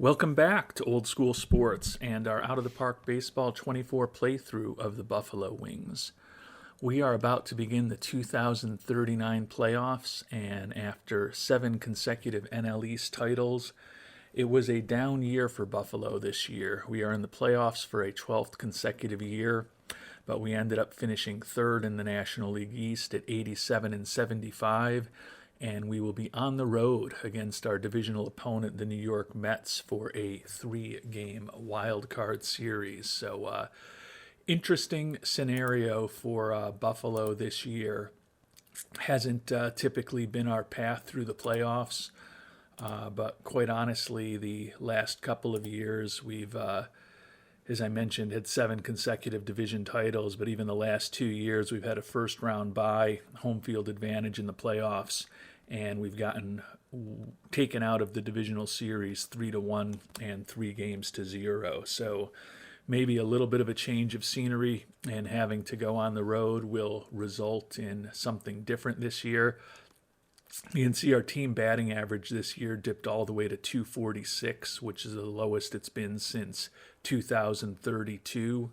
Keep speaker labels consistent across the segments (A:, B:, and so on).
A: Welcome back to Old School Sports and our Out of the Park Baseball 24 playthrough of the Buffalo Wings. We are about to begin the 2039 playoffs, and after 7 consecutive NL East titles, it was a down year for Buffalo this year. We are in the playoffs for a 12th consecutive year, but we ended up finishing third in the National League East at 87 and 75, and we will be on the road against our divisional opponent, the New York Mets, for a 3-game wild card series. So, interesting scenario for Buffalo this year. Hasn't typically been our path through the playoffs, but quite honestly, the last couple of years we've as I mentioned, had 7 consecutive division titles, but even the last 2 years we've had a first round bye, home field advantage in the playoffs, and we've gotten taken out of the divisional series 3-1 and 3-0. So maybe a little bit of a change of scenery and having to go on the road will result in something different this year. You can see our team batting average this year dipped all the way to 246, which is the lowest it's been since 2032.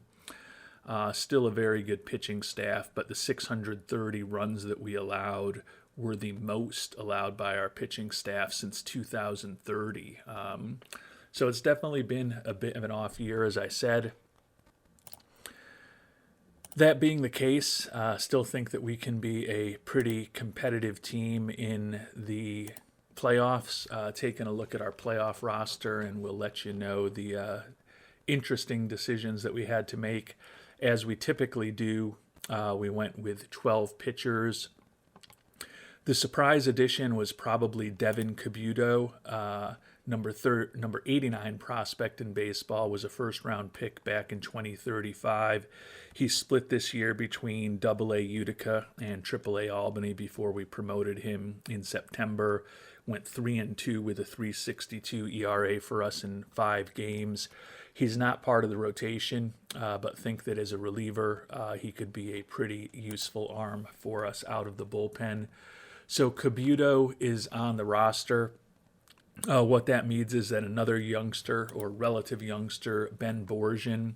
A: Still a very good pitching staff, but the 630 runs that we allowed were the most allowed by our pitching staff since 2030. So it's definitely been a bit of an off year, as I said. That being the case, still think that we can be a pretty competitive team in the playoffs. Taking a look at our playoff roster, and we'll let you know the interesting decisions that we had to make. As we typically do, we went with 12 pitchers. The surprise addition was probably Devin Cabuto, number 89 prospect in baseball, was a first-round pick back in 2035. He split this year between AA Utica and AAA Albany before we promoted him in September. Went 3-2 with a 3.62 ERA for us in 5 games. He's not part of the rotation, but think that as a reliever, he could be a pretty useful arm for us out of the bullpen. So Cabuto is on the roster. What that means is that another youngster or relative youngster, Ben Borgian,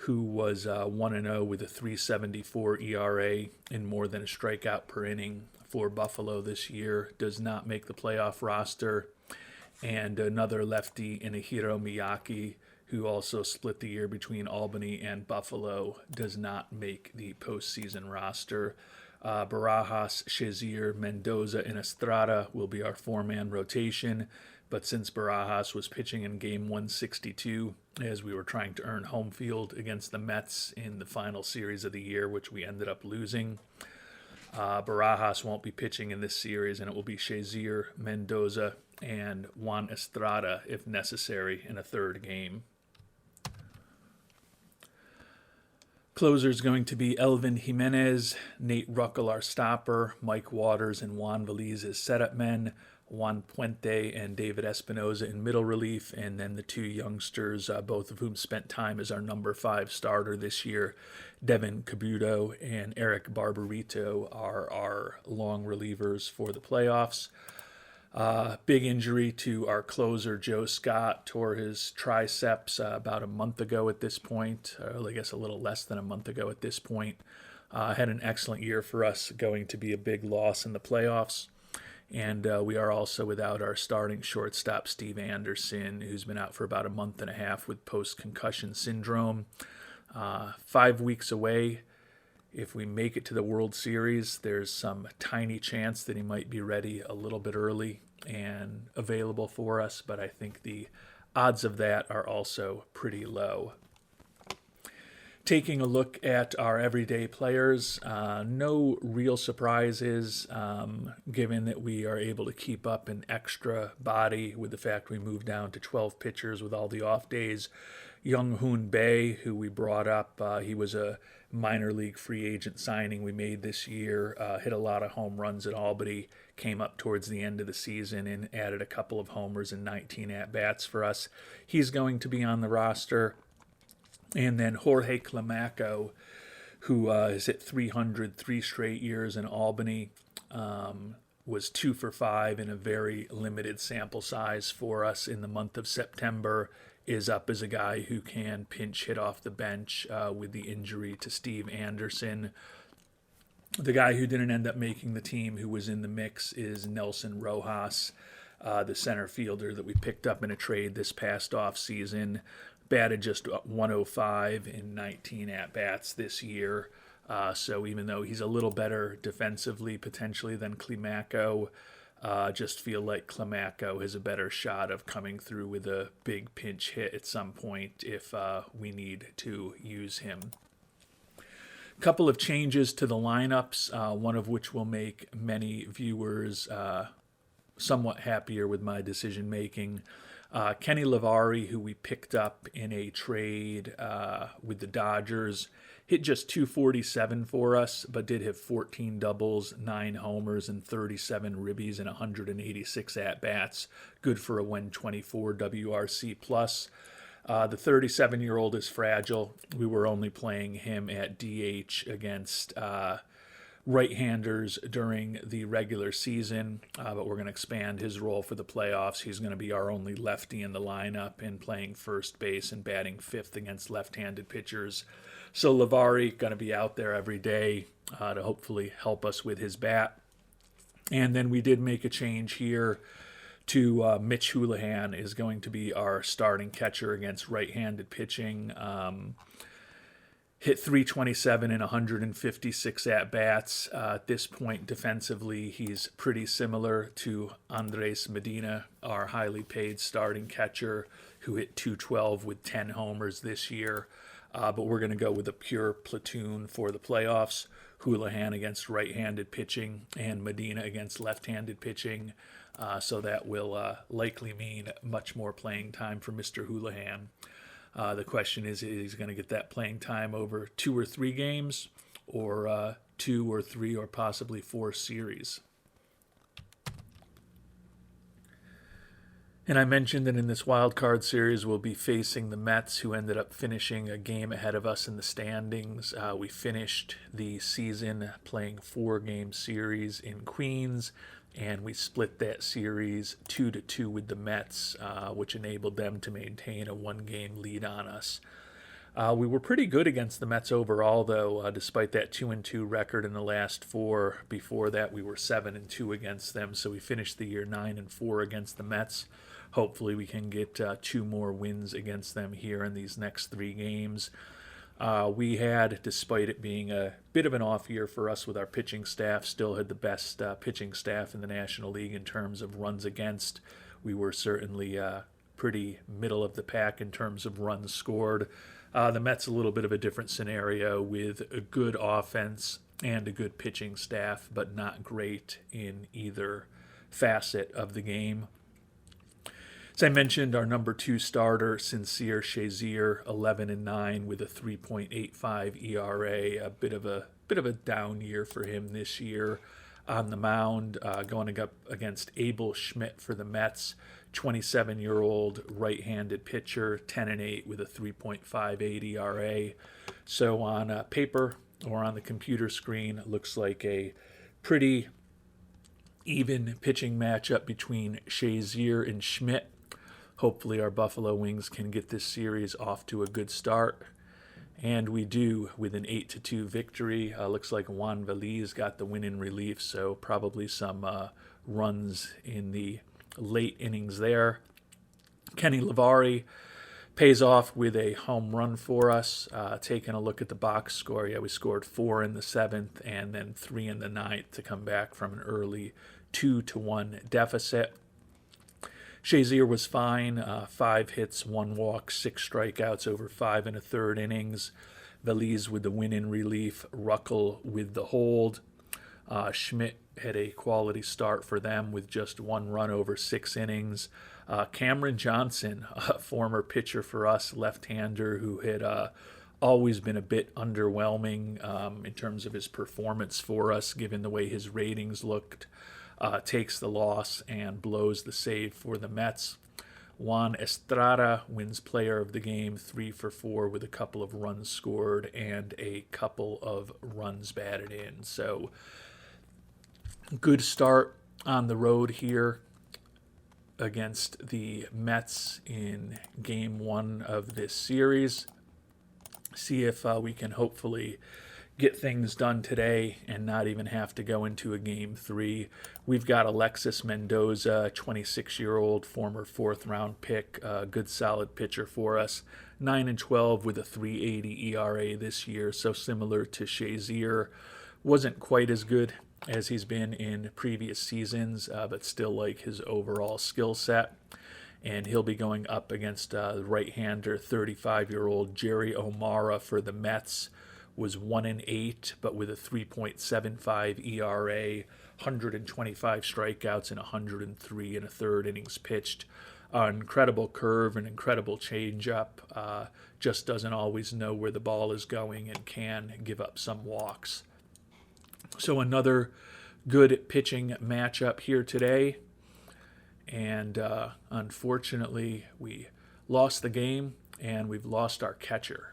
A: who was 1-0 with a 3.74 ERA and more than a strikeout per inning for Buffalo this year, does not make the playoff roster. And another lefty, Inahiro Miyake, who also split the year between Albany and Buffalo, does not make the postseason roster. Barajas, Shazier, Mendoza, and Estrada will be our 4-man rotation. But since Barajas was pitching in game 162, as we were trying to earn home field against the Mets in the final series of the year, which we ended up losing, Barajas won't be pitching in this series, and it will be Shazier, Mendoza, and Juan Estrada, if necessary, in a third game. Closer is going to be Elvin Jimenez, Nate Ruckel, our stopper, Mike Waters and Juan Veliz as setup men, Juan Puente and David Espinoza in middle relief, and then the 2 youngsters, both of whom spent time as our number 5 starter this year, Devin Cabuto and Eric Barbarito, are our long relievers for the playoffs. Big injury to our closer, Joe Scott, tore his triceps about a month ago at this point, or I guess a little less than a month ago at this point. Had an excellent year for us, going to be a big loss in the playoffs. And we are also without our starting shortstop, Steve Anderson, who's been out for about a month and a half with post-concussion syndrome. 5 weeks away. If we make it to the World Series, there's some tiny chance that he might be ready a little bit early and available for us, but I think the odds of that are also pretty low. Taking a look at our everyday players, no real surprises, given that we are able to keep up an extra body with the fact we moved down to 12 pitchers with all the off days. Young Hoon Bae, who we brought up, he was a minor league free agent signing we made this year, hit a lot of home runs at Albany, came up towards the end of the season and added a couple of homers and 19 at-bats for us. He's going to be on the roster. And then Jorge Clamaco, who is at 300 3 straight years in Albany. was 2 for 5 in a very limited sample size for us in the month of September, is up as a guy who can pinch hit off the bench with the injury to Steve Anderson. The guy who didn't end up making the team, who was in the mix, is Nelson Rojas, the center fielder that we picked up in a trade this past offseason. Batted just 105 in 19 at-bats this year. So even though he's a little better defensively potentially than Climaco, just feel like Climaco has a better shot of coming through with a big pinch hit at some point if we need to use him. Couple of changes to the lineups, one of which will make many viewers somewhat happier with my decision making. Kenny Lavari, who we picked up in a trade with the Dodgers, hit just 247 for us, but did have 14 doubles, 9 homers, and 37 ribbies in 186 at-bats. Good for a 124 WRC+. The 37-year-old is fragile. We were only playing him at DH against right-handers during the regular season, but we're going to expand his role for the playoffs. He's going to be our only lefty in the lineup and playing first base and batting fifth against left-handed pitchers. So Lavari going to be out there every day to hopefully help us with his bat. And then we did make a change here to Mitch Houlihan is going to be our starting catcher against right-handed pitching. Hit 327 in 156 at-bats. At this point, defensively, he's pretty similar to Andres Medina, our highly paid starting catcher, who hit 212 with 10 homers this year. But we're going to go with a pure platoon for the playoffs. Houlihan against right-handed pitching and Medina against left-handed pitching. So that will likely mean much more playing time for Mr. Houlihan. The question is he's going to get that playing time over 2 or 3 games, or 2 or 3 or possibly 4 series. And I mentioned that in this wild card series we'll be facing the Mets, who ended up finishing a game ahead of us in the standings. We finished the season playing 4-game series in Queens, and we split that series 2-2 with the Mets, which enabled them to maintain a 1-game lead on us. We were pretty good against the Mets overall, though, despite that 2-2 record in the last 4. Before that, we were 7-2 against them, so we finished the year 9-4 against the Mets. Hopefully we can get 2 more wins against them here in these next 3 games. We had, despite it being a bit of an off year for us with our pitching staff, still had the best pitching staff in the National League in terms of runs against. We were certainly pretty middle of the pack in terms of runs scored. The Mets a little bit of a different scenario with a good offense and a good pitching staff, but not great in either facet of the game. As I mentioned, our number 2 starter, Sincere Shazier, 11-9 with a 3.85 ERA. A bit of a down year for him this year on the mound, going up against Abel Schmidt for the Mets, 27-year-old right-handed pitcher, 10-8 with a 3.58 ERA. So on paper or on the computer screen, it looks like a pretty even pitching matchup between Shazier and Schmidt. Hopefully our Buffalo Wings can get this series off to a good start. And we do with an 8-2 victory. Looks like Juan Veliz got the win in relief, so probably some runs in the late innings there. Kenny Lavari pays off with a home run for us. Taking a look at the box score, we scored 4 in the 7th and then 3 in the 9th to come back from an early 2-1 deficit. Shazier was fine, 5 hits, 1 walk, 6 strikeouts over 5 1/3 innings. Veliz with the win in relief, Ruckel with the hold. Schmidt had a quality start for them with just 1 run over 6 innings. Cameron Johnson, a former pitcher for us, left-hander, who had always been a bit underwhelming in terms of his performance for us, given the way his ratings looked. Takes the loss and blows the save for the Mets. Juan Estrada wins player of the game, 3 for 4 with a couple of runs scored and a couple of runs batted in. So good start on the road here against the Mets in game one of this series. See if we can hopefully get things done today and not even have to go into a game three. We've got Alexis Mendoza, 26-year-old former fourth round pick, good solid pitcher for us. 9-12 with a 3.80 ERA this year, so similar to Shazier. Wasn't quite as good as he's been in previous seasons, but still like his overall skill set. And he'll be going up against the right-hander, 35-year-old Jerry O'Mara for the Mets. Was 1-8, but with a 3.75 ERA, 125 strikeouts, and 103 and a third innings pitched. Incredible curve, an incredible changeup. Just doesn't always know where the ball is going and can give up some walks. So another good pitching matchup here today. And unfortunately, we lost the game, and we've lost our catcher,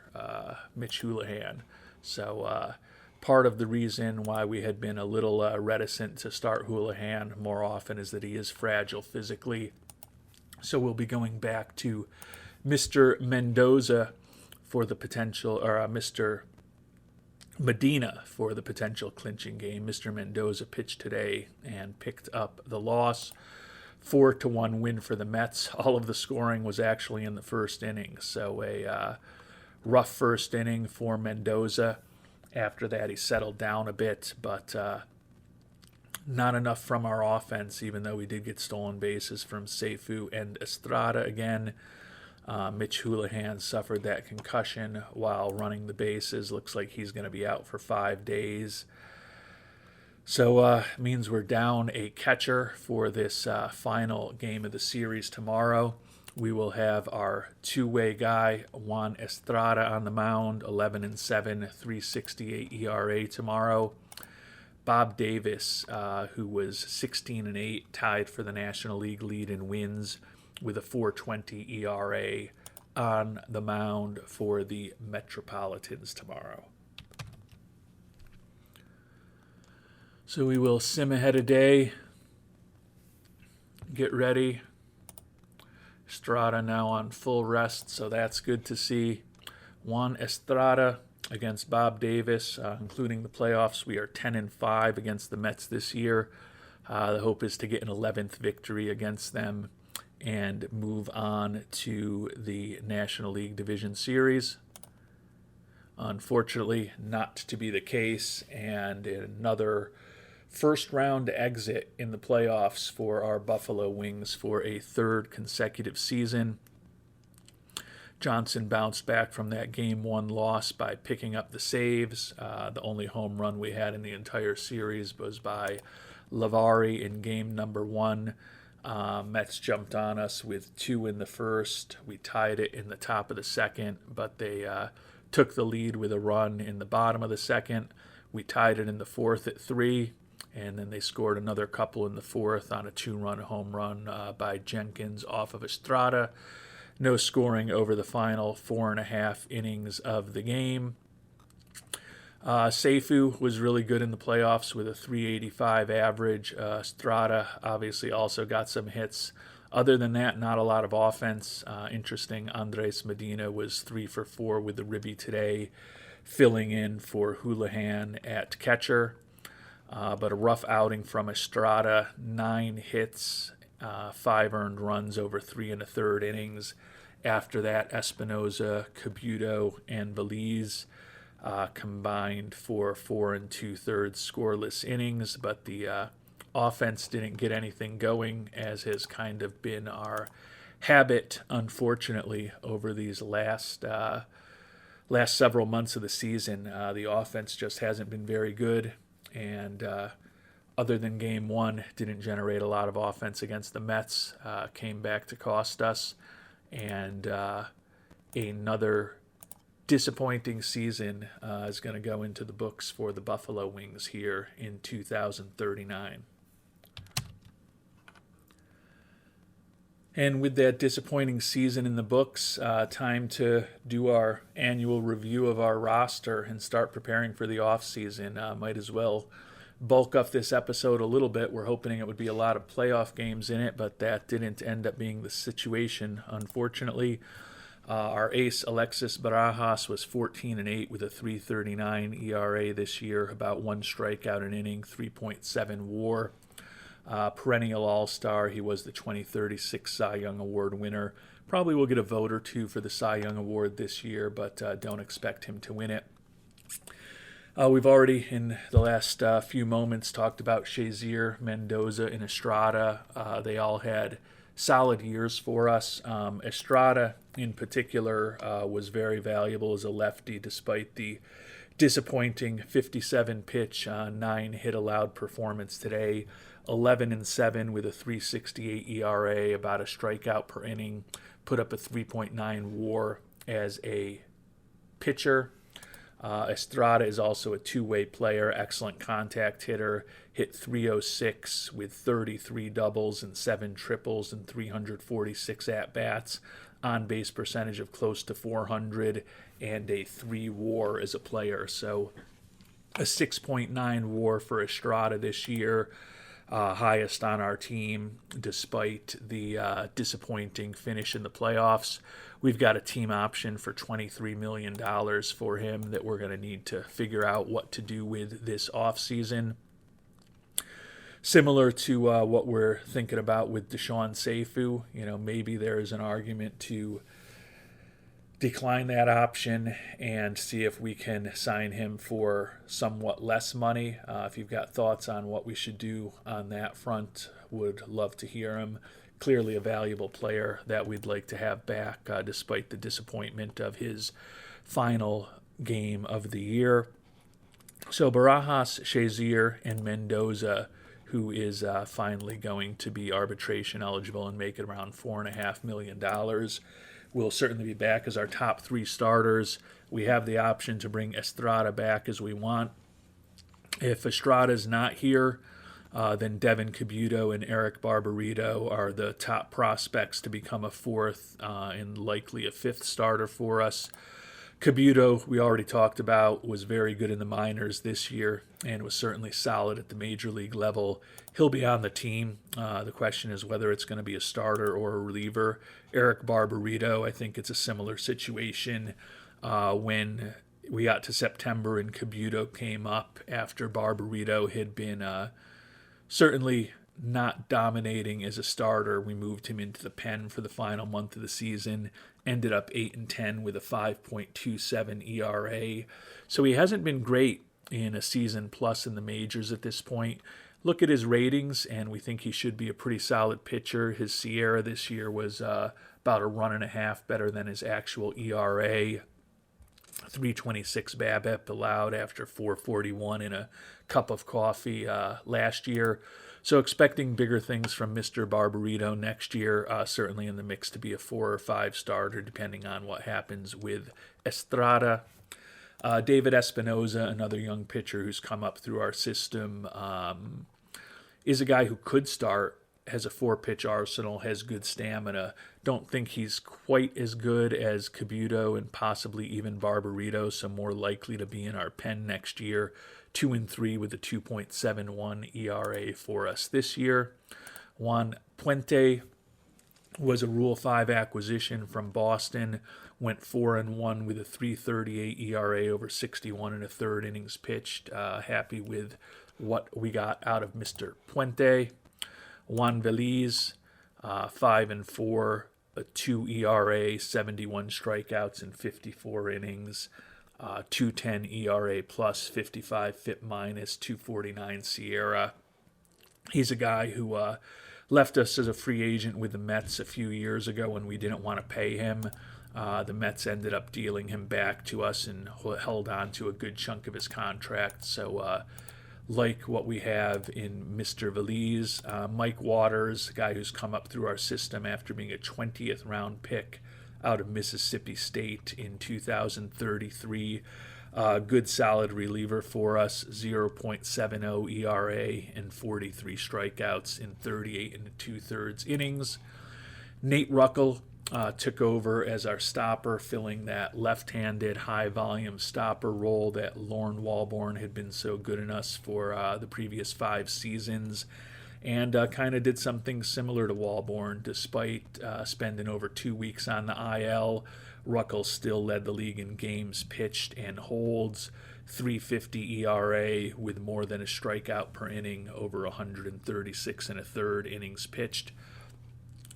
A: Mitch Houlihan. So part of the reason why we had been a little reticent to start Houlihan more often is that he is fragile physically. So we'll be going back to Mr. Mendoza for the potential, or Mr. Medina for the potential clinching game. Mr. Mendoza pitched today and picked up the loss. 4-1 win for the Mets. All of the scoring was actually in the first inning. So a rough first inning for Mendoza. After that, he settled down a bit, but not enough from our offense, even though we did get stolen bases from Seifu and Estrada again. Mitch Houlihan suffered that concussion while running the bases. Looks like he's going to be out for 5 days. So means we're down a catcher for this final game of the series tomorrow. We will have our two-way guy, Juan Estrada, on the mound, 11-7, 3.68 ERA tomorrow. Bob Davis, who was 16-8, tied for the National League lead in wins with a 4.20 ERA on the mound for the Metropolitans tomorrow. So we will sim ahead a day, get ready. Estrada now on full rest, so that's good to see. Juan Estrada against Bob Davis, including the playoffs. We are 10-5 against the Mets this year. The hope is to get an 11th victory against them and move on to the National League Division Series. Unfortunately, not to be the case, and another first-round exit in the playoffs for our Buffalo Wings for a third consecutive season. Johnson bounced back from that Game 1 loss by picking up the saves. The only home run we had in the entire series was by Lavari in Game number 1. Mets jumped on us with 2 in the first. We tied it in the top of the second, but they took the lead with a run in the bottom of the second. We tied it in the fourth at 3. And then they scored another couple in the fourth on a 2-run home run by Jenkins off of Estrada. No scoring over the final 4.5 innings of the game. Seifu was really good in the playoffs with a 3.85 average. Estrada obviously also got some hits. Other than that, not a lot of offense. Interesting, Andres Medina was 3 for 4 with the ribby today, filling in for Houlihan at catcher. But a rough outing from Estrada, 9 hits, 5 earned runs over 3 1/3 innings. After that, Espinoza, Cabuto, and Belize combined for 4 2/3 scoreless innings, but the offense didn't get anything going, as has kind of been our habit, unfortunately, over these last several months of the season. The offense just hasn't been very good. And other than Game 1, didn't generate a lot of offense against the Mets. Came back to cost us. And another disappointing season is going to go into the books for the Buffalo Wings here in 2039. And with that disappointing season in the books, time to do our annual review of our roster and start preparing for the offseason. Might as well bulk up this episode a little bit. We're hoping it would be a lot of playoff games in it, but that didn't end up being the situation, unfortunately. Our ace, Alexis Barajas, was 14-8 with a 3.39 ERA this year, about one strikeout an inning, 3.7 WAR. Perennial All-Star, he was the 2036 Cy Young Award winner. Probably will get a vote or two for the Cy Young Award this year, but don't expect him to win it. We've already, in the last few moments, talked about Shazier, Mendoza, and Estrada. They all had solid years for us. Estrada, in particular, was very valuable as a lefty, despite the disappointing 57 pitch, 9 hit allowed performance today. 11-7 with a 3.68 ERA, about a strikeout per inning. Put up a 3.9 WAR as a pitcher. Estrada is also a two-way player, excellent contact hitter, hit 306 with 33 doubles and 7 triples and 346 at-bats, on-base percentage of close to 400, and a 3 WAR as a player. So a 6.9 WAR for Estrada this year, highest on our team despite the disappointing finish in the playoffs. We've got a team option for $23 million for him that we're going to need to figure out what to do with this offseason. Similar to what we're thinking about with Deshaun Seifu, maybe there is an argument to decline that option and see if we can sign him for somewhat less money. If you've got thoughts on what we should do on that front, would love to hear them. Clearly a valuable player that we'd like to have back, despite the disappointment of his final game of the year. So Barajas, Shazier, and Mendoza, who is finally going to be arbitration eligible and make it around $4.5 million, will certainly be back as our top 3 starters. We have the option to bring Estrada back as we want. If Estrada's not here, then Devin Cabuto and Eric Barbarito are the top prospects to become a 4th and likely a 5th starter for us. Cabuto, we already talked about, was very good in the minors this year and was certainly solid at the major league level. He'll be on the team. The question is whether it's going to be a starter or a reliever. Eric Barbarito, I think it's a similar situation. When we got to September and Cabuto came up after Barbarito had been certainly not dominating as a starter, we moved him into the pen for the final month of the season. Ended up 8-10 with a 5.27 ERA. So he hasn't been great in a season plus in the majors at this point. Look at his ratings, and we think he should be a pretty solid pitcher. His Sierra this year was about a 1.5 better than his actual ERA. 3.26 BABIP allowed after 4.41 in a cup of coffee last year. So expecting bigger things from Mr. Barbarito next year, certainly in the mix to be a 4 or 5 starter, depending on what happens with Estrada. David Espinoza, another young pitcher who's come up through our system, is a guy who could start, has a 4-pitch arsenal, has good stamina. Don't think he's quite as good as Cabuto and possibly even Barbarito, so more likely to be in our pen next year. 2-3 with a 2.71 ERA for us this year. Juan Puente was a Rule 5 acquisition from Boston. Went 4-1 with a 3.38 ERA over 61 and a third innings pitched. Happy with what we got out of Mr. Puente. Juan Veliz, 5-4, a 2 ERA, 71 strikeouts in 54 innings. 2.10 ERA plus, 55 FIP minus, 2.49 Sierra. He's a guy who left us as a free agent with the Mets a few years ago when we didn't want to pay him. The Mets ended up dealing him back to us and held on to a good chunk of his contract. So like what we have in Mr. Veliz. Mike Waters, a guy who's come up through our system after being a 20th round pick out of Mississippi State in 2033. Good solid reliever for us, 0.70 ERA and 43 strikeouts in 38 and 2/3 innings. Nate Ruckel, took over as our stopper, filling that left-handed high-volume stopper role that Lorne Walborn had been so good in us for the previous 5 seasons, and kind of did something similar to Walborn. Despite spending over 2 weeks on the IL, Ruckle still led the league in games pitched and holds, 3.50 ERA with more than a strikeout per inning, over 136 and a third innings pitched.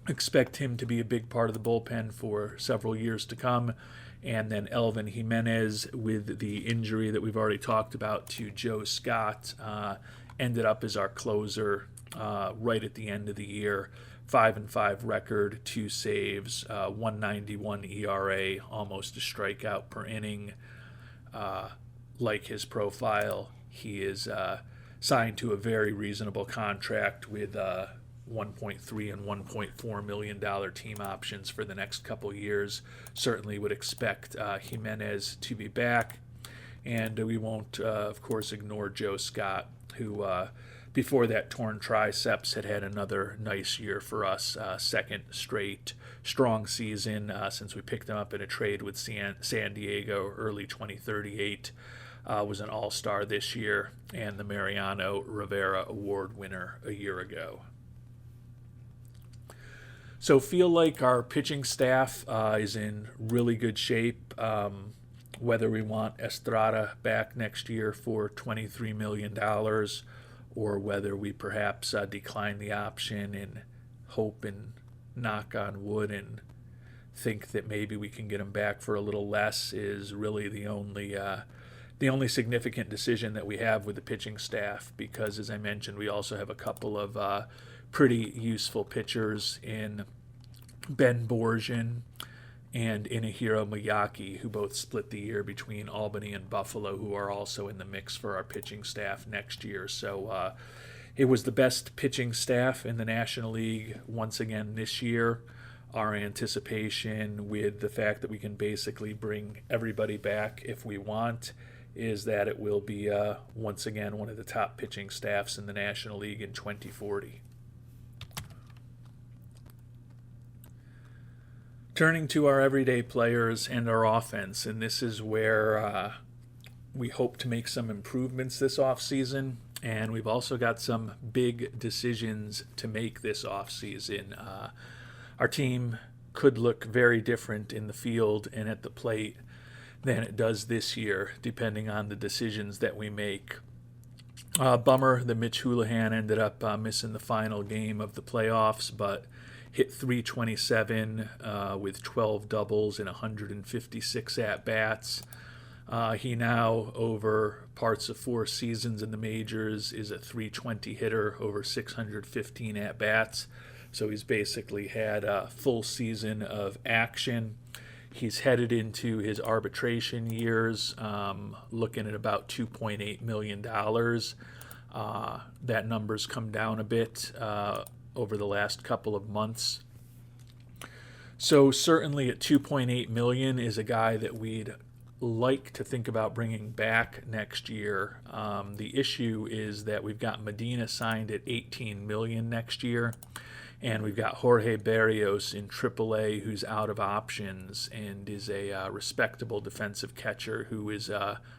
A: Expect him to be a big part of the bullpen for several years to come. And then Elvin Jimenez, with the injury that we've already talked about to Joe Scott, ended up as our closer right at the end of the year. 5-5 record, 2 saves, 191 ERA, almost a strikeout per inning. Like his profile, he is signed to a very reasonable contract with 1.3 and 1.4 million dollar team options for the next couple years. Certainly would expect Jimenez to be back, and we won't, of course, ignore Joe Scott, who before that torn triceps had another nice year for us. Second straight strong season since we picked him up in a trade with San Diego early 2038. Was an all-star this year and the Mariano Rivera Award winner a year ago. So feel like our pitching staff is in really good shape. Whether we want Estrada back next year for $23 million or whether we perhaps decline the option and hope and knock on wood and think that maybe we can get him back for a little less is really the only significant decision that we have with the pitching staff, because as I mentioned, we also have a couple of pretty useful pitchers in Ben Borgian and Inahiro Miyake, who both split the year between Albany and Buffalo, who are also in the mix for our pitching staff next year. So it was the best pitching staff in the National League once again this year. Our anticipation with the fact that we can basically bring everybody back if we want is that it will be once again one of the top pitching staffs in the National League in 2040. Turning to our everyday players and our offense, and this is where we hope to make some improvements this offseason, and we've also got some big decisions to make this offseason. Our team could look very different in the field and at the plate than it does this year, depending on the decisions that we make. Bummer that Mitch Houlihan ended up missing the final game of the playoffs, but hit .327 with 12 doubles and 156 at-bats. He now, over parts of 4 seasons in the majors, is a .320 hitter over 615 at-bats. So he's basically had a full season of action. He's headed into his arbitration years, looking at about $2.8 million. That number's come down a bit over the last couple of months. So certainly at $2.8 million is a guy that we'd like to think about bringing back next year. The issue is that we've got Medina signed at $18 million next year, and we've got Jorge Berrios in AAA, who's out of options and is a respectable defensive catcher who is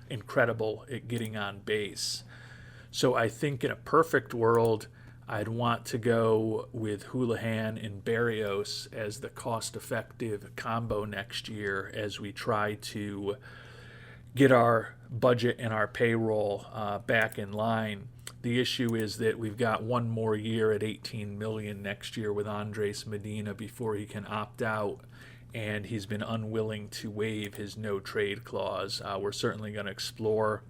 A: incredible at getting on base. So I think in a perfect world, I'd want to go with Houlihan and Berrios as the cost-effective combo next year as we try to get our budget and our payroll back in line. The issue is that we've got one more year at $18 million next year with Andres Medina before he can opt out, and he's been unwilling to waive his no-trade clause. We're certainly going to explore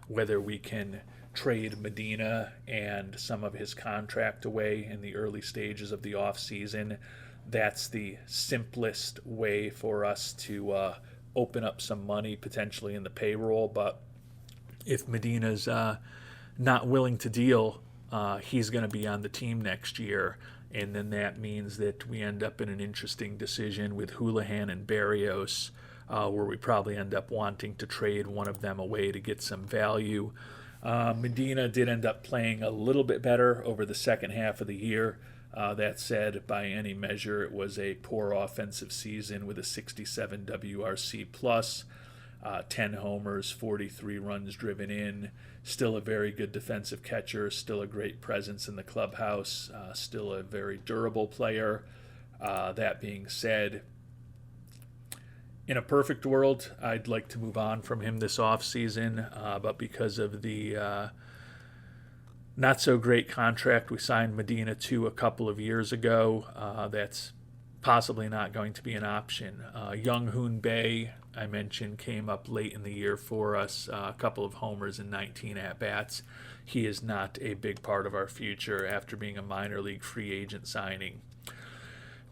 A: whether we can trade Medina and some of his contract away in the early stages of the offseason. That's the simplest way for us to open up some money potentially in the payroll. But if Medina's not willing to deal, he's going to be on the team next year. And then that means that we end up in an interesting decision with Houlihan and Berrios, where we probably end up wanting to trade one of them away to get some value. Medina did end up playing a little bit better over the second half of the year. That said, by any measure, it was a poor offensive season with a 67 WRC plus, 10 homers, 43 runs driven in. Still a very good defensive catcher, still a great presence in the clubhouse, still a very durable player. That being said, in a perfect world, I'd like to move on from him this offseason, but because of the not so great contract we signed Medina to a couple of years ago, that's possibly not going to be an option. Young Hoon Bae, I mentioned, came up late in the year for us, a couple of homers and 19 at-bats. He is not a big part of our future after being a minor league free agent signing.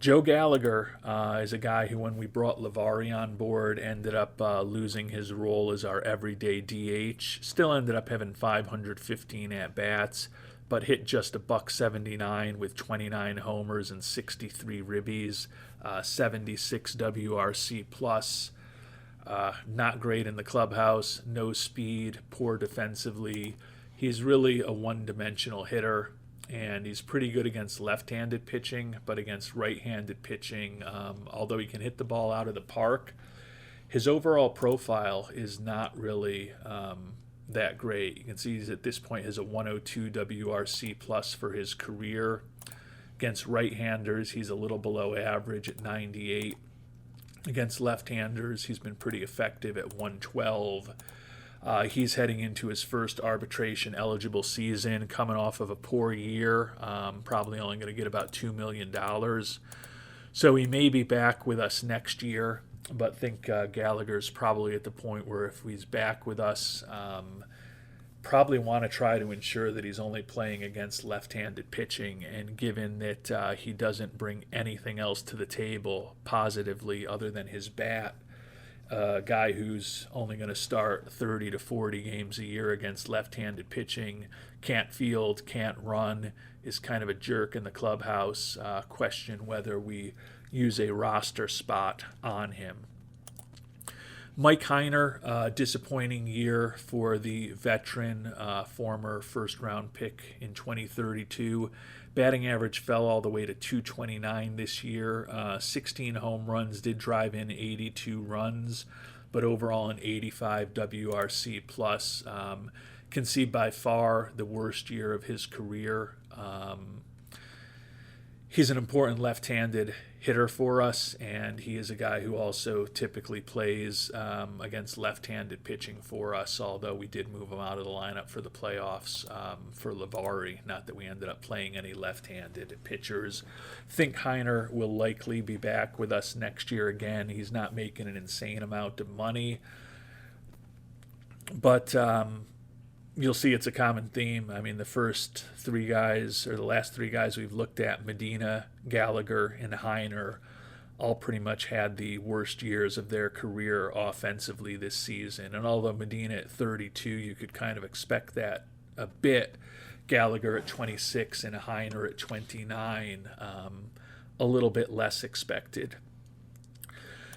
A: Joe Gallagher is a guy who, when we brought Lavari on board, ended up losing his role as our everyday DH. Still ended up having 515 at-bats, but hit just a .179 with 29 homers and 63 ribbies, 76 WRC plus. Not great in the clubhouse, no speed, poor defensively. He's really a one-dimensional hitter, and he's pretty good against left-handed pitching, but against right-handed pitching, although he can hit the ball out of the park, his overall profile is not really that great. You can see he's at this point has a 102 WRC plus for his career. Against right-handers, he's a little below average at 98. Against left-handers, he's been pretty effective at 112. He's heading into his first arbitration-eligible season, coming off of a poor year, probably only going to get about $2 million. So he may be back with us next year, but think Gallagher's probably at the point where if he's back with us, probably want to try to ensure that he's only playing against left-handed pitching, and given that he doesn't bring anything else to the table positively other than his bat, a guy who's only going to start 30 to 40 games a year against left-handed pitching, can't field, can't run, is kind of a jerk in the clubhouse. Question whether we use a roster spot on him. Mike Heiner, disappointing year for the veteran, former first-round pick in 2032. Batting average fell all the way to 229 this year. 16 home runs, did drive in 82 runs, but overall an 85 WRC plus. Can see by far the worst year of his career. He's an important left-handed hitter for us, and he is a guy who also typically plays against left-handed pitching for us, although we did move him out of the lineup for the playoffs for Lavari. Not that we ended up playing any left-handed pitchers. Think Heiner will likely be back with us next year again. He's not making an insane amount of money, but you'll see it's a common theme. I mean, the first three guys, or the last three guys we've looked at, Medina, Gallagher, and Heiner, all pretty much had the worst years of their career offensively this season. And although Medina at 32, you could kind of expect that a bit, Gallagher at 26 and Heiner at 29, a little bit less expected.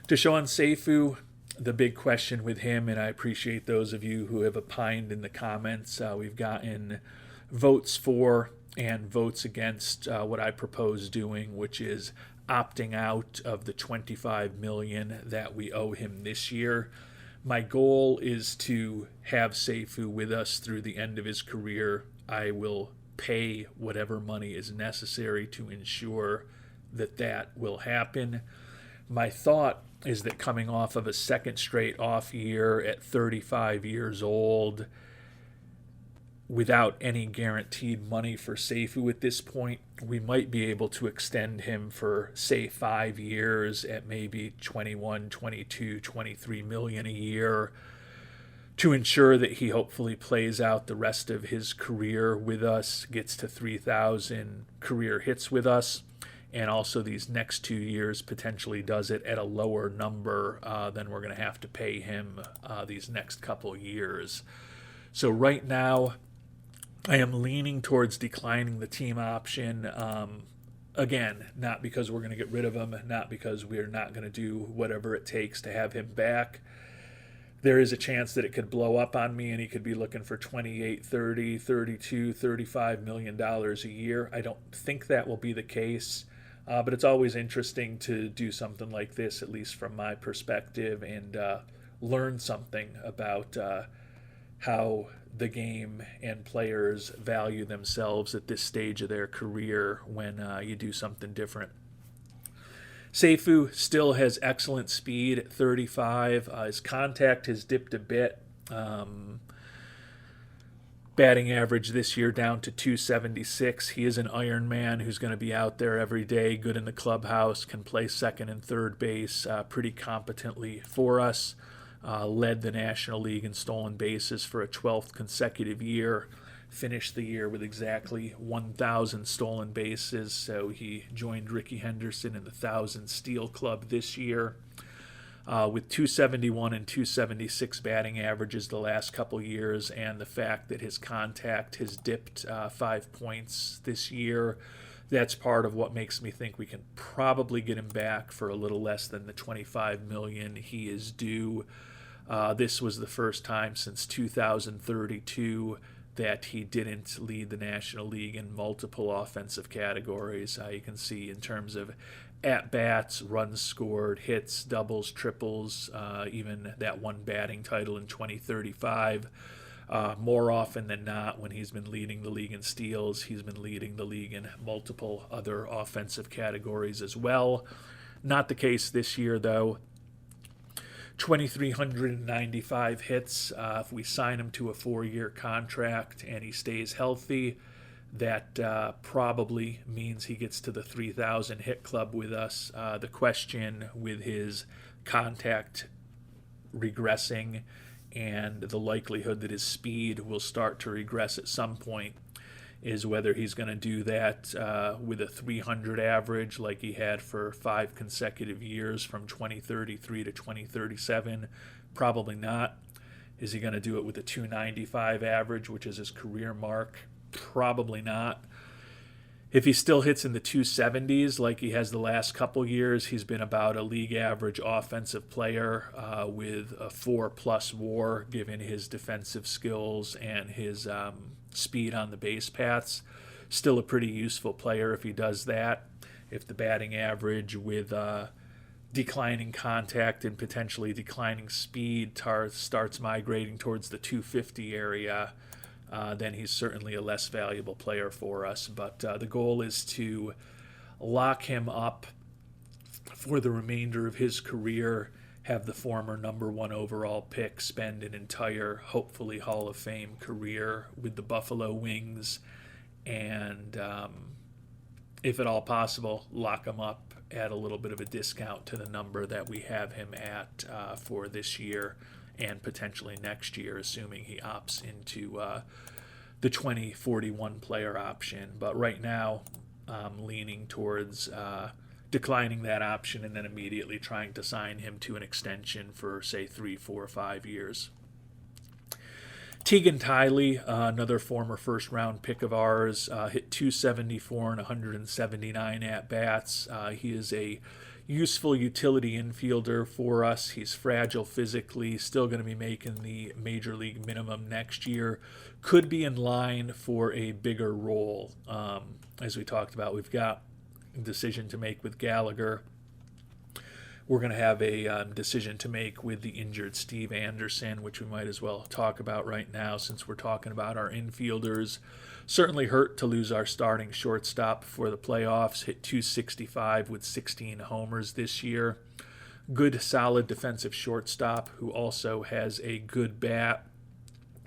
A: Deshaun Seifu, the big question with him, and I appreciate those of you who have opined in the comments. We've gotten votes for and votes against what I propose doing, which is opting out of the $25 million that we owe him this year. My goal is to have Seifu with us through the end of his career. I will pay whatever money is necessary to ensure that that will happen. My thought is that coming off of a second straight off year at 35 years old, without any guaranteed money for Seifu at this point, we might be able to extend him for, say, 5 years at maybe 21, 22, 23 million a year to ensure that he hopefully plays out the rest of his career with us, gets to 3,000 career hits with us, and also these next 2 years potentially does it at a lower number than we're going to have to pay him these next couple years. So right now, I am leaning towards declining the team option. Again, not because we're going to get rid of him, not because we're not going to do whatever it takes to have him back. there is a chance that it could blow up on me and he could be looking for 28, 30, 32, 35 million dollars a year. I don't think that will be the case. But it's always interesting to do something like this, at least from my perspective, and learn something about how the game and players value themselves at this stage of their career when you do something different. Seifu still has excellent speed at 35. His contact has dipped a bit. Batting average this year down to 276. He is an Iron Man who's going to be out there every day, good in the clubhouse, can play second and third base pretty competently for us. Led the National League in stolen bases for a 12th consecutive year. Finished the year with exactly 1,000 stolen bases, so he joined Rickey Henderson in the 1,000 steal club this year. With 271 and 276 batting averages the last couple years, and the fact that his contact has dipped 5 points this year, that's part of what makes me think we can probably get him back for a little less than the $25 million he is due. This was the first time since 2032 that he didn't lead the National League in multiple offensive categories. You can see in terms of at-bats, runs scored, hits, doubles, triples, even that one batting title in 2035. More often than not, when he's been leading the league in steals, he's been leading the league in multiple other offensive categories as well. Not the case this year, though. 2,395 hits. If we sign him to a 4-year contract and he stays healthy, that probably means he gets to the 3,000 hit club with us. The question with his contact regressing and the likelihood that his speed will start to regress at some point is whether he's going to do that with a 300 average like he had for 5 consecutive years from 2033 to 2037. Probably not. Is he going to do it with a 295 average, which is his career mark? Probably not. If he still hits in the 270s like he has the last couple years, he's been about a league average offensive player with a 4+ WAR given his defensive skills and his speed on the base paths. Still a pretty useful player if he does that. If the batting average with declining contact and potentially declining speed starts migrating towards the 250 area, then he's certainly a less valuable player for us. But the goal is to lock him up for the remainder of his career, have the former number 1 overall pick spend an entire, hopefully, Hall of Fame career with the Buffalo Wings, and if at all possible, lock him up at a little bit of a discount to the number that we have him at for this year and potentially next year, assuming he opts into the 2041 player option. But right now, I'm leaning towards declining that option and then immediately trying to sign him to an extension for, say, 3, 4, 5 years. Teagan Tiley, another former first-round pick of ours, hit 274 and 179 at-bats. He is a useful utility infielder for us. He's fragile physically, still going to be making the major league minimum next year. Could be in line for a bigger role. As we talked about, we've got a decision to make with Gallagher. We're going to have a decision to make with the injured Steve Anderson, which we might as well talk about right now since we're talking about our infielders. Certainly hurt to lose our starting shortstop for the playoffs. Hit 265 with 16 homers this year. Good, solid defensive shortstop who also has a good bat.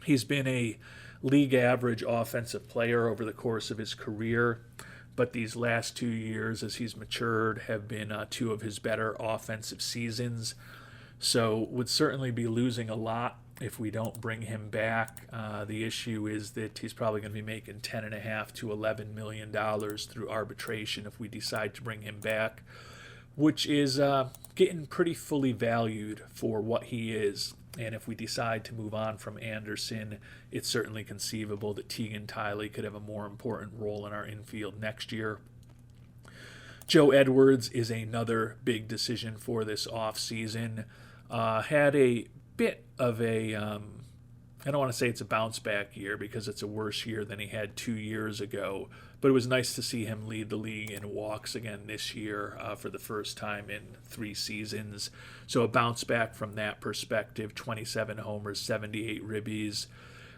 A: He's been a league average offensive player over the course of his career, but these last 2 years as he's matured have been 2 of his better offensive seasons. So would certainly be losing a lot if we don't bring him back. The issue is that he's probably going to be making $10.5 to $11 million through arbitration if we decide to bring him back, which is getting pretty fully valued for what he is. And if we decide to move on from Anderson, it's certainly conceivable that Teagan Tiley could have a more important role in our infield next year. Joe Edwards is another big decision for this offseason. Had a bit of a, I don't want to say it's a bounce back year because it's a worse year than he had 2 years ago, but it was nice to see him lead the league in walks again this year for the first time in 3 seasons. So a bounce back from that perspective, 27 homers, 78 ribbies.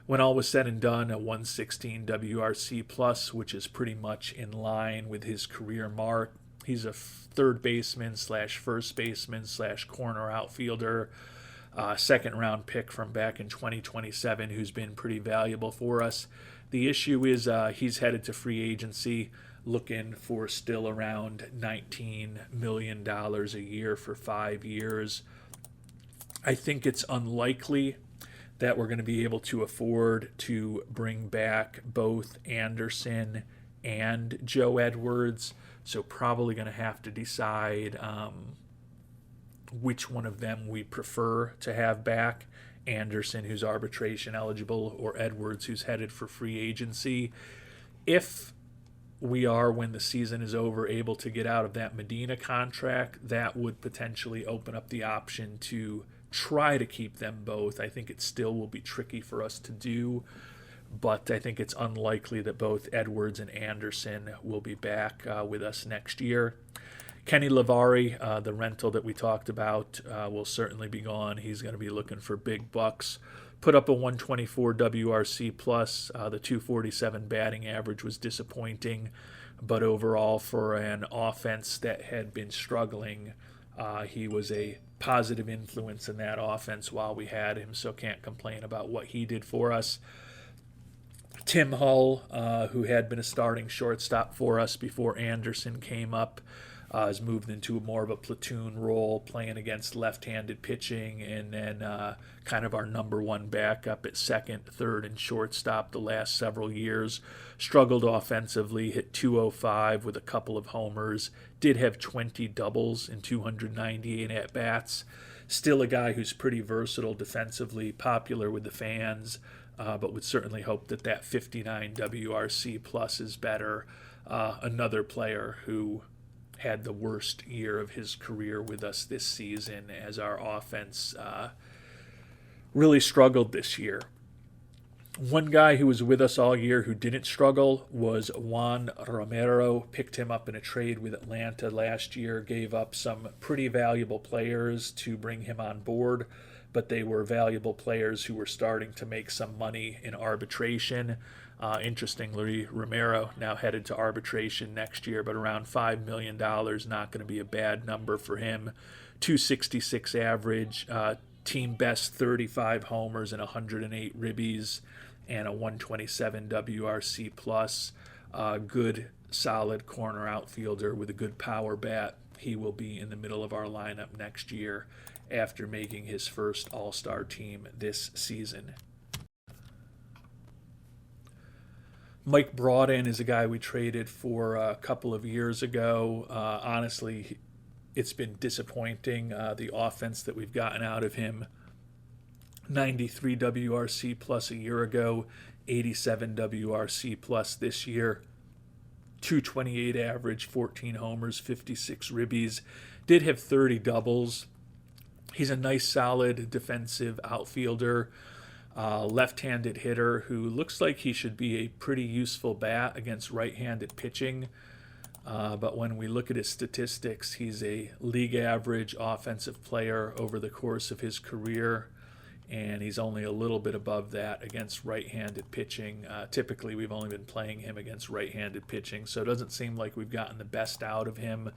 A: When all was said and done, a 116 WRC plus, which is pretty much in line with his career mark. He's a third baseman slash first baseman slash corner outfielder, second round pick from back in 2027 who's been pretty valuable for us. The issue is he's headed to free agency, looking for still around $19 million a year for 5 years. I think it's unlikely that we're going to be able to afford to bring back both Anderson and Joe Edwards. So probably going to have to decide which one of them we prefer to have back. Anderson, who's arbitration eligible, or Edwards, who's headed for free agency. If we are, when the season is over, able to get out of that Medina contract, that would potentially open up the option to try to keep them both. I think it still will be tricky for us to do, but I think it's unlikely that both Edwards and Anderson will be back with us next year. Kenny Lavari, the rental that we talked about, will certainly be gone. He's going to be looking for big bucks. Put up a 124 WRC plus. The 247 batting average was disappointing, but overall for an offense that had been struggling, he was a positive influence in that offense while we had him, so can't complain about what he did for us. Tim Hull, who had been a starting shortstop for us before Anderson came up, has moved into more of a platoon role, playing against left-handed pitching, and then kind of our number one backup at second, third, and shortstop the last several years. Struggled offensively, hit 205 with a couple of homers, did have 20 doubles in 298 at-bats. Still a guy who's pretty versatile defensively, popular with the fans, but would certainly hope that that 59 WRC plus is better. Another player who had the worst year of his career with us this season, as our offense really struggled this year. One guy who was with us all year who didn't struggle was Juan Romero. Picked him up in a trade with Atlanta last year, gave up some pretty valuable players to bring him on board, but they were valuable players who were starting to make some money in arbitration. Interestingly, Romero now headed to arbitration next year, but around $5 million, not going to be a bad number for him. 266 average, team best 35 homers and 108 ribbies, and a 127 WRC plus. Good, solid corner outfielder with a good power bat. He will be in the middle of our lineup next year after making his first All-Star team this season. Mike Broaden is a guy we traded for a couple of years ago. Honestly, it's been disappointing, the offense that we've gotten out of him. 93 WRC plus a year ago, 87 WRC plus this year. 228 average, 14 homers, 56 ribbies. Did have 30 doubles. He's a nice, solid defensive outfielder. Left-handed hitter who looks like he should be a pretty useful bat against right-handed pitching. But when we look at his statistics, he's a league average offensive player over the course of his career, and he's only a little bit above that against right-handed pitching. Typically, we've only been playing him against right-handed pitching, so it doesn't seem like we've gotten the best out of him.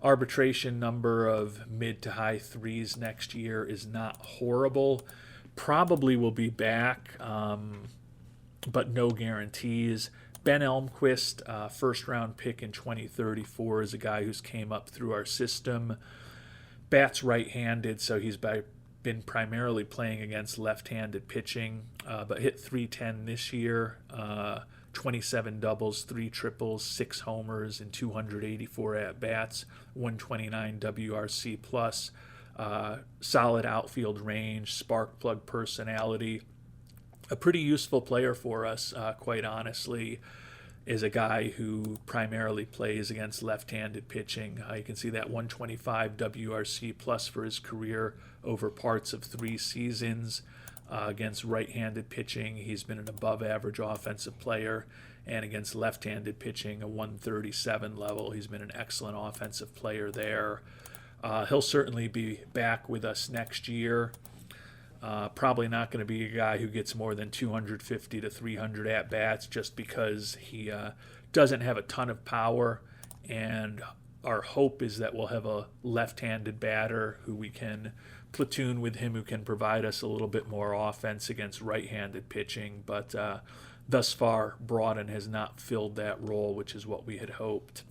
A: Arbitration number of mid to high threes next year is not horrible. Probably will be back, but no guarantees. Ben Elmquist, first-round pick in 2034, is a guy who's came up through our system. Bats right-handed, so he's been primarily playing against left-handed pitching, but hit 310 this year, 27 doubles, 3 triples, 6 homers, and 284 at-bats, 129 WRC plus. Solid outfield range, spark plug personality. A pretty useful player for us, quite honestly. is a guy who primarily plays against left-handed pitching. You can see that 125 WRC plus for his career over parts of 3 seasons. Against right-handed pitching, he's been an above-average offensive player, and against left-handed pitching, a 137 level. He's been an excellent offensive player there. He'll certainly be back with us next year. Probably not going to be a guy who gets more than 250 to 300 at-bats just because he doesn't have a ton of power, and our hope is that we'll have a left-handed batter who we can platoon with him, who can provide us a little bit more offense against right-handed pitching. But thus far, Broughton has not filled that role, which is what we had hoped.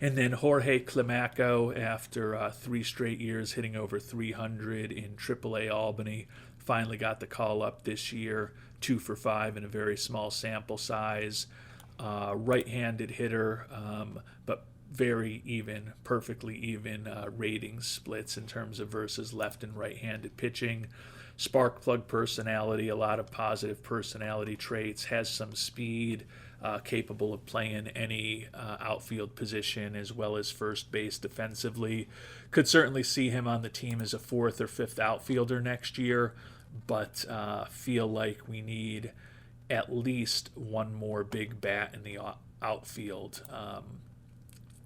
A: And then Jorge Climaco, after 3 straight years hitting over 300 in AAA Albany, finally got the call up this year, 2 for 5 in a very small sample size. Right-handed hitter, but very even, perfectly even rating splits in terms of versus left and right-handed pitching. Spark plug personality, a lot of positive personality traits, has some speed, capable of playing any outfield position as well as first base defensively. Could certainly see him on the team as a 4th or 5th outfielder next year, but feel like we need at least one more big bat in the outfield.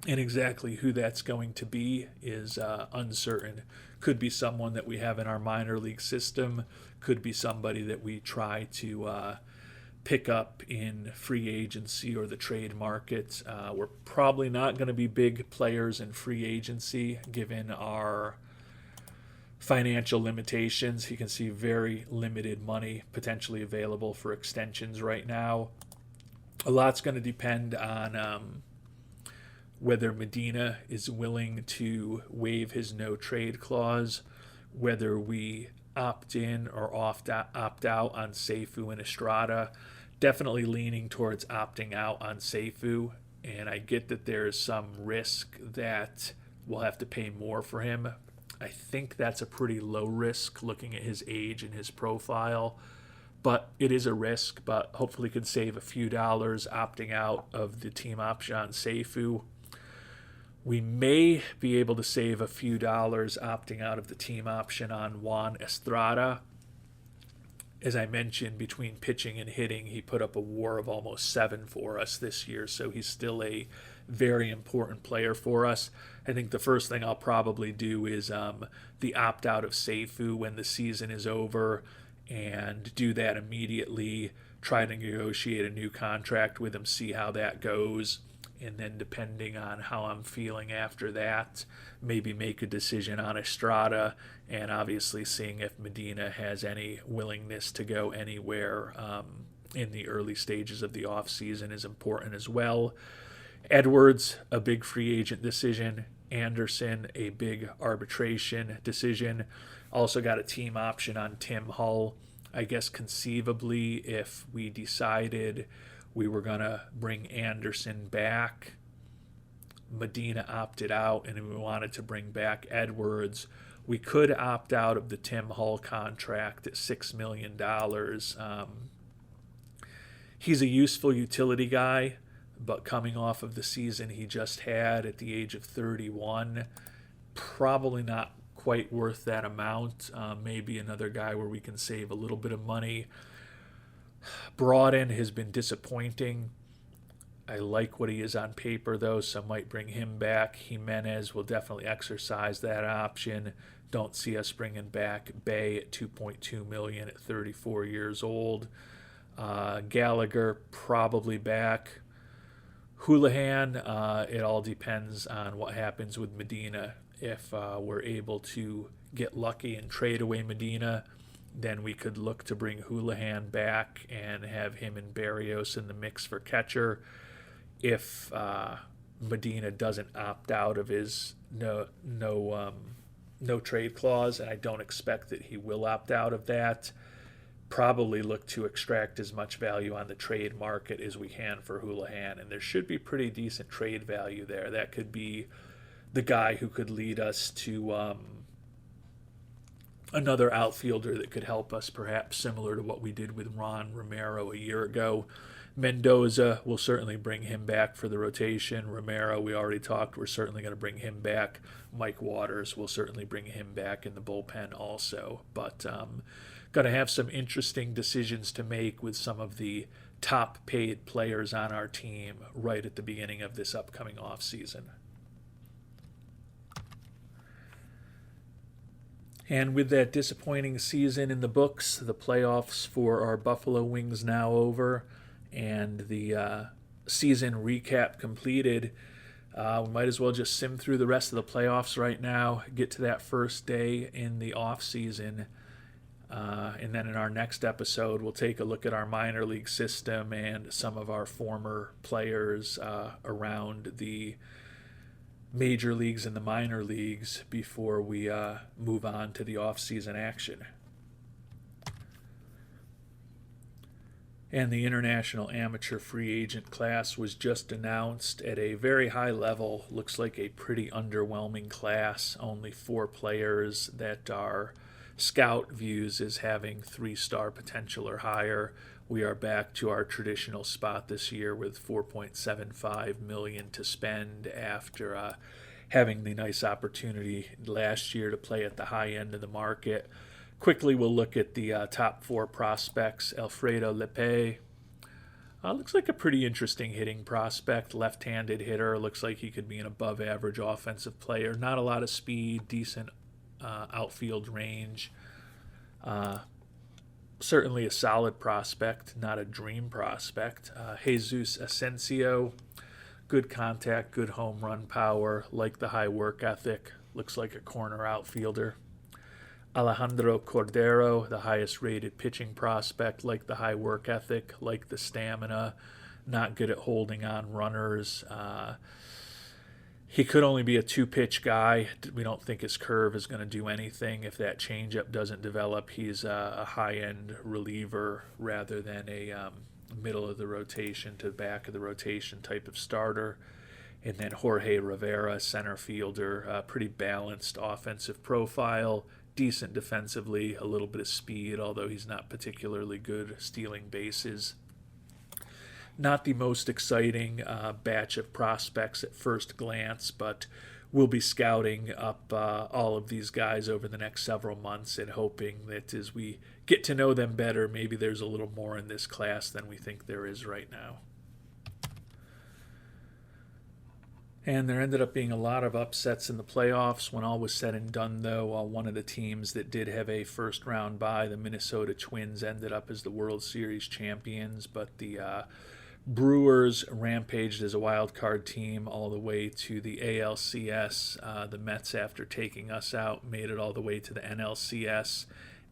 A: And exactly who that's going to be is uncertain. Could be someone that we have in our minor league system. Could be somebody that we try to pick up in free agency or the trade market. We're probably not going to be big players in free agency given our financial limitations. You can see very limited money potentially available for extensions right now. A lot's going to depend on whether Medina is willing to waive his no trade clause, whether we opt in or opt out on Seifu and Estrada. Definitely leaning towards opting out on Seifu, and I get that there's some risk that we'll have to pay more for him. I think that's a pretty low risk looking at his age and his profile, but it is a risk, but hopefully could save a few dollars opting out of the team option on Seifu. We may be able to save a few dollars opting out of the team option on Juan Estrada. As I mentioned, between pitching and hitting, he put up a WAR of almost 7 for us this year, so he's still a very important player for us. I think the first thing I'll probably do is the opt-out of Seifu when the season is over, and do that immediately, try to negotiate a new contract with him, see how that goes, and then depending on how I'm feeling after that, maybe make a decision on Estrada, and obviously seeing if Medina has any willingness to go anywhere in the early stages of the offseason is important as well. Edwards, a big free agent decision. Anderson, a big arbitration decision. Also got a team option on Tim Hull. I guess conceivably if we decided we were going to bring Anderson back, Medina opted out, and we wanted to bring back Edwards, we could opt out of the Tim Hull contract at $6 million. He's a useful utility guy, but coming off of the season he just had at the age of 31, probably not quite worth that amount. Maybe another guy where we can save a little bit of money. Broughton has been disappointing. I like what he is on paper, though, so I might bring him back. Jimenez will definitely exercise that option. Don't see us bringing back Bay at $2.2 million at 34 years old. Gallagher probably back. Houlihan, it all depends on what happens with Medina. If we're able to get lucky and trade away Medina, then we could look to bring Houlihan back and have him and Barrios in the mix for catcher. If Medina doesn't opt out of his no trade clause, and I don't expect that he will opt out of that, probably look to extract as much value on the trade market as we can for Houlihan, and there should be pretty decent trade value there. That could be the guy who could lead us to another outfielder that could help us, perhaps similar to what we did with Ron Romero a year ago. Mendoza, will certainly bring him back for the rotation. Romero, we already talked, we're certainly going to bring him back. Mike Waters, will certainly bring him back in the bullpen also. But going to have some interesting decisions to make with some of the top paid players on our team right at the beginning of this upcoming offseason. And with that disappointing season in the books, the playoffs for our Buffalo Wings now over, and the season recap completed, we might as well just sim through the rest of the playoffs right now, get to that first day in the off season, and then in our next episode, we'll take a look at our minor league system and some of our former players around the major leagues and the minor leagues before we move on to the off-season action. And the international amateur free agent class was just announced at a very high level. Looks like a pretty underwhelming class. Only 4 players that our scout views as having 3-star potential or higher. We are back to our traditional spot this year with $4.75 million to spend after having the nice opportunity last year to play at the high end of the market. Quickly, we'll look at the top 4 prospects. Alfredo Lepe looks like a pretty interesting hitting prospect, left-handed hitter. Looks like he could be an above-average offensive player. Not a lot of speed, decent outfield range. Certainly a solid prospect, not a dream prospect. Jesus Asensio, good contact, good home run power, like the high work ethic, looks like a corner outfielder. Alejandro Cordero, the highest rated pitching prospect, like the high work ethic, like the stamina, not good at holding on runners. He could only be a 2-pitch guy. We don't think his curve is going to do anything if that changeup doesn't develop. He's a high-end reliever rather than a middle of the rotation to back of the rotation type of starter. And then Jorge Rivera, center fielder, pretty balanced offensive profile, decent defensively, a little bit of speed, although he's not particularly good stealing bases. Not the most exciting batch of prospects at first glance, but we'll be scouting up all of these guys over the next several months and hoping that as we get to know them better, maybe there's a little more in this class than we think there is right now. And there ended up being a lot of upsets in the playoffs. When all was said and done, though, one of the teams that did have a first-round bye, the Minnesota Twins, ended up as the World Series champions, but the Brewers rampaged as a wild card team all the way to the ALCS. The Mets, after taking us out, made it all the way to the NLCS.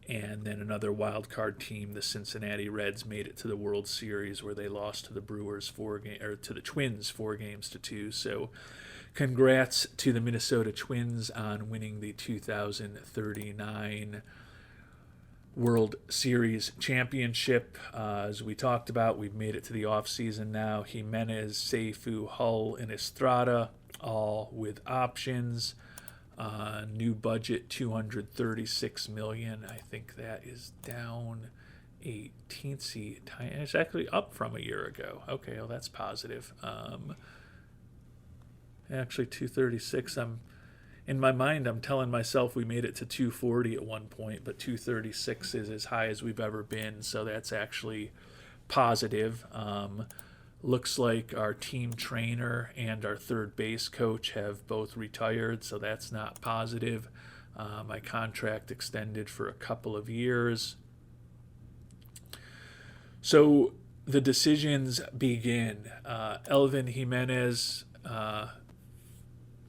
A: And then another wild card team, the Cincinnati Reds, made it to the World Series where they lost to the Brewers to the Twins 4-2. So congrats to the Minnesota Twins on winning the 2039 World Series championship. As we talked about, we've made it to the offseason now. Jimenez, Seifu, Hull, and Estrada, all with options. New budget, $236 million. I think that is down a teensy tiny. It's actually up from a year ago. Okay, well, that's positive. Actually, 236. In my mind, I'm telling myself we made it to 240 at one point, but 236 is as high as we've ever been, so that's actually positive. Looks like our team trainer and our third base coach have both retired, so that's not positive. My contract extended for a couple of years. So the decisions begin. Elvin Jimenez,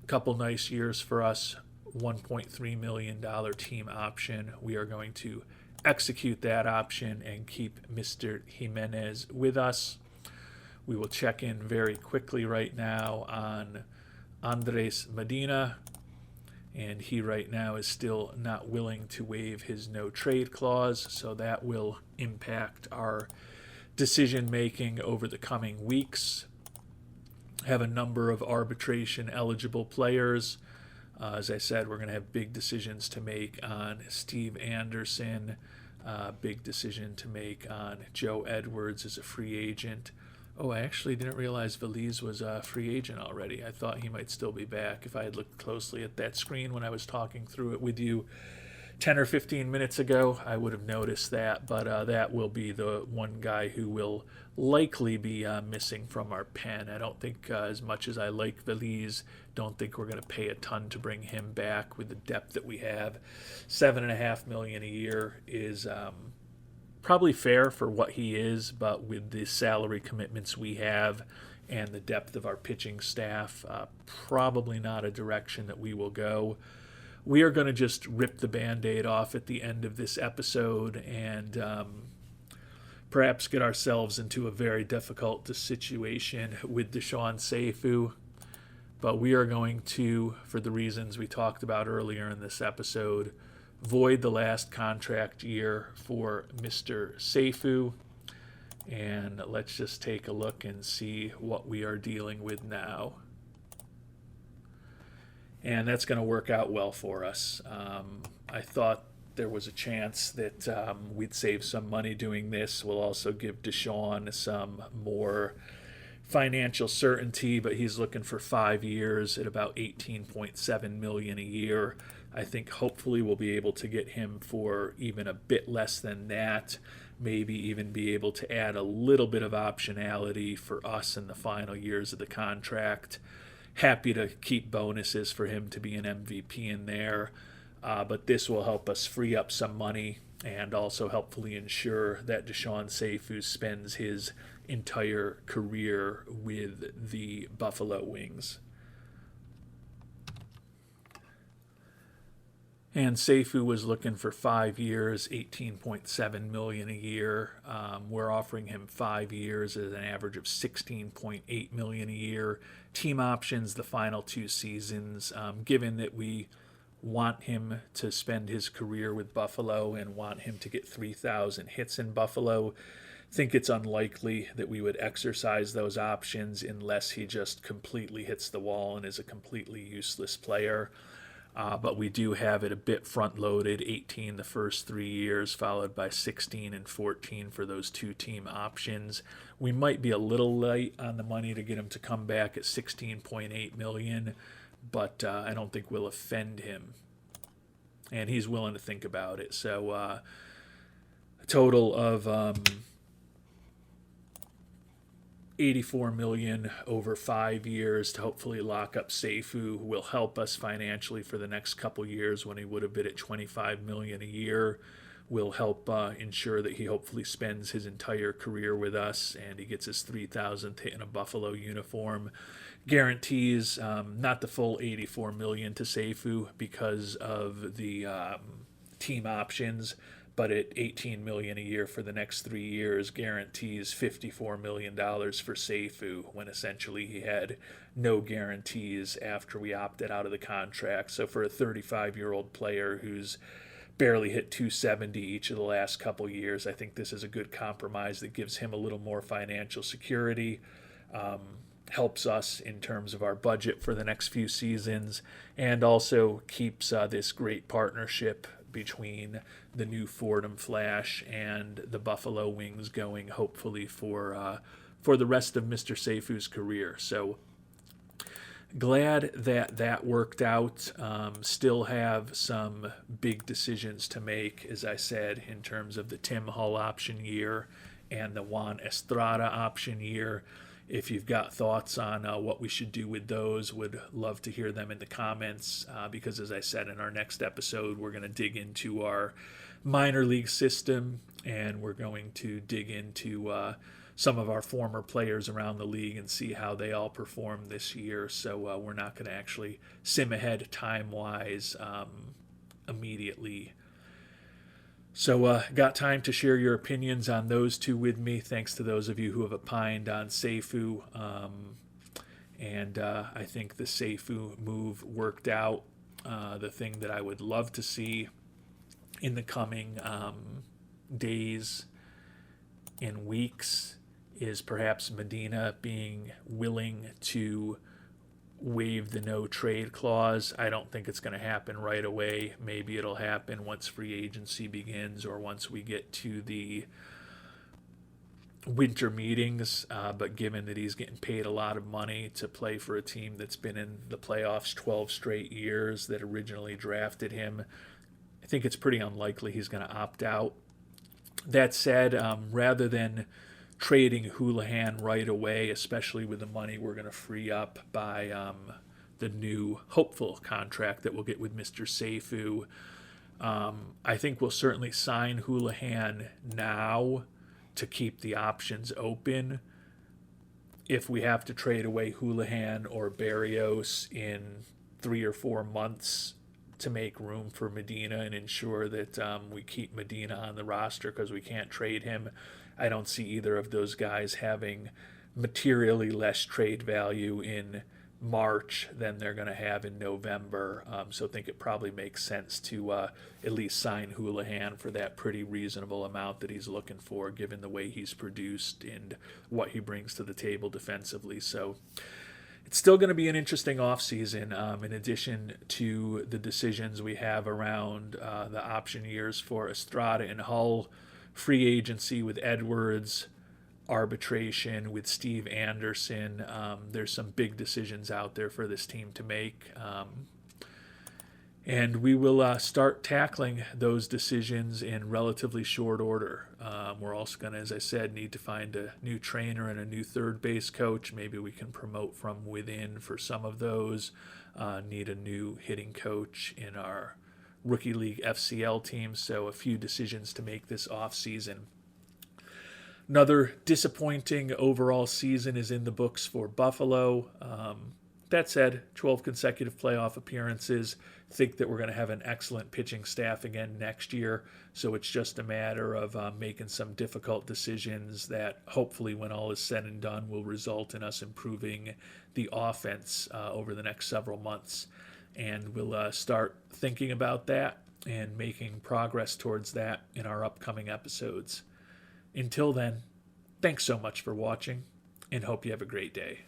A: couple nice years for us, $1.3 million team option. We are going to execute that option and keep Mr. Jimenez with us. We will check in very quickly right now on Andres Medina, and he right now is still not willing to waive his no trade clause, so that will impact our decision making over the coming weeks. Have a number of arbitration eligible players. As I said, we're going to have big decisions to make on Steve Anderson, big decision to make on Joe Edwards as a free agent. Oh, I actually didn't realize Veliz was a free agent already. I thought he might still be back. If I had looked closely at that screen when I was talking through it with you 10 or 15 minutes ago, I would have noticed that. But that will be the one guy who will likely be missing from our pen. I don't think, as much as I like Veliz, don't think we're going to pay a ton to bring him back with the depth that we have. $7.5 million a year is probably fair for what he is, but with the salary commitments we have and the depth of our pitching staff, probably not a direction that we will go. We are going to just rip the Band-Aid off at the end of this episode and perhaps get ourselves into a very difficult situation with Deshaun Seifu. But we are going to, for the reasons we talked about earlier in this episode, void the last contract year for Mr. Seifu. And let's just take a look and see what we are dealing with now. And that's going to work out well for us. I thought there was a chance that we'd save some money doing this. We'll also give Deshaun some more financial certainty, but he's looking for 5 years at about $18.7 million a year. I think hopefully we'll be able to get him for even a bit less than that, maybe even be able to add a little bit of optionality for us in the final years of the contract. Happy to keep bonuses for him to be an MVP in there, but this will help us free up some money and also helpfully ensure that Deshaun Seifu spends his entire career with the Buffalo Wings. And Seifu was looking for 5 years, $18.7 million a year. We're offering him 5 years at an average of $16.8 million a year. Team options the final 2 seasons. Given that we want him to spend his career with Buffalo and want him to get 3,000 hits in Buffalo, think it's unlikely that we would exercise those options unless he just completely hits the wall and is a completely useless player. But we do have it a bit front-loaded, 18 the first 3 years, followed by 16 and 14 for those 2 team options. We might be a little light on the money to get him to come back at $16.8 million, but I don't think we'll offend him. And he's willing to think about it. So a total of $84 million over 5 years to hopefully lock up Seifu will help us financially for the next couple years when he would have been at $25 million a year. Will help ensure that he hopefully spends his entire career with us and he gets his 3,000th hit in a Buffalo uniform. Guarantees not the full $84 million to Seifu because of the team options, but at $18 million a year for the next 3 years guarantees $54 million for Seifu when essentially he had no guarantees after we opted out of the contract. So for a 35-year-old player who's barely hit 270 each of the last couple years, I think this is a good compromise that gives him a little more financial security, helps us in terms of our budget for the next few seasons, and also keeps this great partnership between the new Fordham Flash and the Buffalo Wings going hopefully for the rest of Mr. Seifu's career. So glad that that worked out. Still have some big decisions to make, as I said, in terms of the Tim Hull option year and the Juan Estrada option year. If you've got thoughts on what we should do with those, would love to hear them in the comments because, as I said, in our next episode, we're going to dig into our minor league system and we're going to dig into some of our former players around the league and see how they all performed this year. So we're not going to actually sim ahead time-wise immediately. So got time to share your opinions on those 2 with me. Thanks to those of you who have opined on Seifu. And I think the Seifu move worked out. The thing that I would love to see in the coming days and weeks is perhaps Medina being willing to waive the no trade clause. I don't think it's going to happen right away. Maybe it'll happen once free agency begins or once we get to the winter meetings, but given that he's getting paid a lot of money to play for a team that's been in the playoffs 12 straight years that originally drafted him, I think it's pretty unlikely he's going to opt out. That said, rather than trading Houlihan right away, especially with the money we're going to free up by the new hopeful contract that we'll get with Mr. Seifu, I think we'll certainly sign Houlihan now to keep the options open. If we have to trade away Houlihan or Barrios in 3 or 4 months to make room for Medina and ensure that we keep Medina on the roster because we can't trade him, I don't see either of those guys having materially less trade value in March than they're going to have in November. So I think it probably makes sense to at least sign Houlihan for that pretty reasonable amount that he's looking for, given the way he's produced and what he brings to the table defensively. So it's still going to be an interesting offseason, in addition to the decisions we have around the option years for Estrada and Hull, free agency with Edwards, arbitration with Steve Anderson. There's some big decisions out there for this team to make. And we will start tackling those decisions in relatively short order. We're also going to, as I said, need to find a new trainer and a new third base coach. Maybe we can promote from within for some of those. Need a new hitting coach in our Rookie League FCL team. So a few decisions to make this offseason. Another disappointing overall season is in the books for Buffalo. That said, 12 consecutive playoff appearances. Think that we're going to have an excellent pitching staff again next year. So it's just a matter of making some difficult decisions that hopefully, when all is said and done, will result in us improving the offense over the next several months. And we'll start thinking about that and making progress towards that in our upcoming episodes. Until then, thanks so much for watching and hope you have a great day.